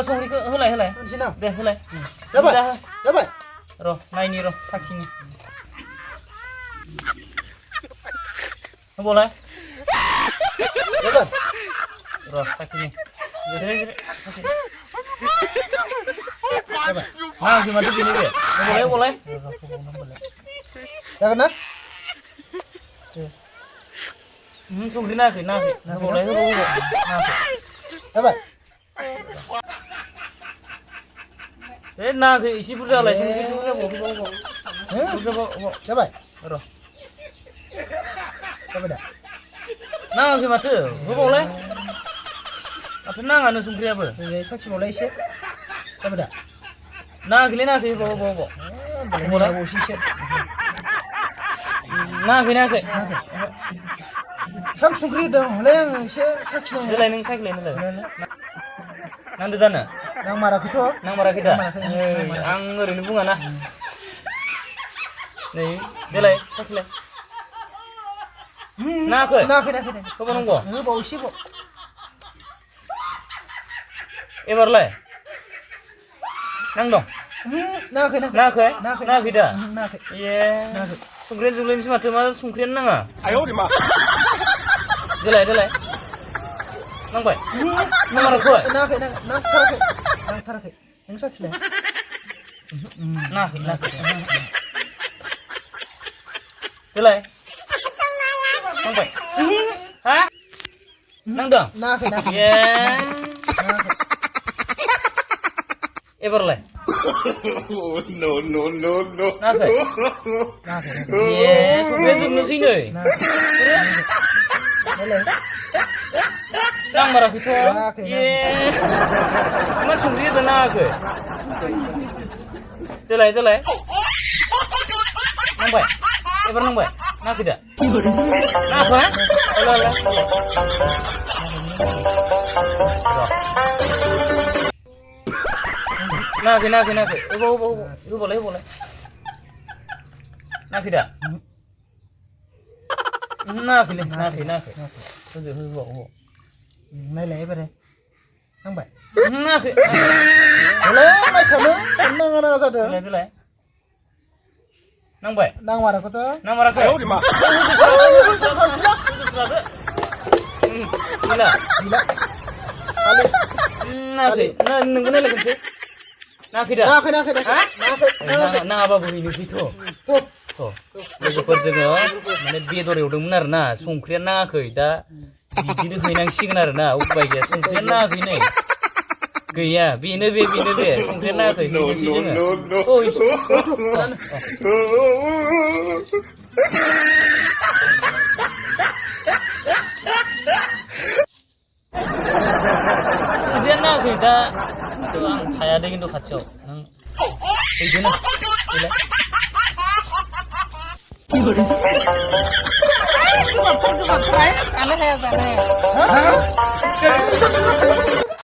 संख्रिखौ होलाय होलाय होनसै ना दे होलाय जाबाय जाबाय र' नायनि र' साखिनि होबावलाय जाबाय र' साखिनि जिराय जिराय साखि जाबाय नाङाखै माथो बेनो बे होबावलाय जागोन ना संख्रि नाङाखै नाङाखै होबावलाय होबाव नाङाखै जाबाय दे नाङाखै एसे बुरजा होलाय संख्रि एसे बुरजा होबाव बुरजा जाबाय र' जाबाय दा नाङाखै माथो होबावलाय माथो नाङानो संख्रियाबो साखिबावलाय एसे जाबाय दा नाङाखैलै नाङाखै होबाव होबावलाय एसे नाङाखै सां संख्रि होदों हले आं एसे साखिनायनो देलाय नों साखिलाय होलाय नांदो जानो नांमाराखैथ' नांमाराखै दा आं ओरैनो बुङाना नै देलाय साखिलाय नाङाखै नाङाखै होबावनांगौ होबाव एसेबाव एबारलाय नांदों नाङाखै नाङाखै दा नाङाखै ए संख्रियानो जोबलायनोसै माथो मा संख्रियानो नाङा देलाय नांबाय नाङाखै नांथाराखै नों साखिलाय नाङाखै देलाय नांबाय हा नांदों नाङाखै ए एबारलाय नाङाखै ए संख्रिया जोबनोसै नै नांमाराखैथ' ए मा संख्रि होदों नाङाखै देलाय नांबाय एबार नांबाय नाङाखै दा नाङाखै नाङाखै होबावलाय नाङाखै दा नाङाखै होबाव नायलाय एबारे नांबाय नाङाखै हले माइसानो नाङा जादों देलाय नांबाय नांमाराखैथ' नांमाराखै नाङाखै नोंबो नायलाय खनसे नाङाखै दा नाङाबाबो हैनोसैथ' लोगोफोर जोङो माने बेदर एवदोंमोन आरो ना संख्रिया नाङाखै दा बिदिनो हैनांसिगोन आरो ना उपाय गैया संख्रिया नाङाखै नै गैया बेनो बे संख्रिया नाङाखै हैनोसै संख्रिया नाङाखै दा आं थाया दे खिन्थु खाथियाव नों हैदो गोबाबथार जानो हाया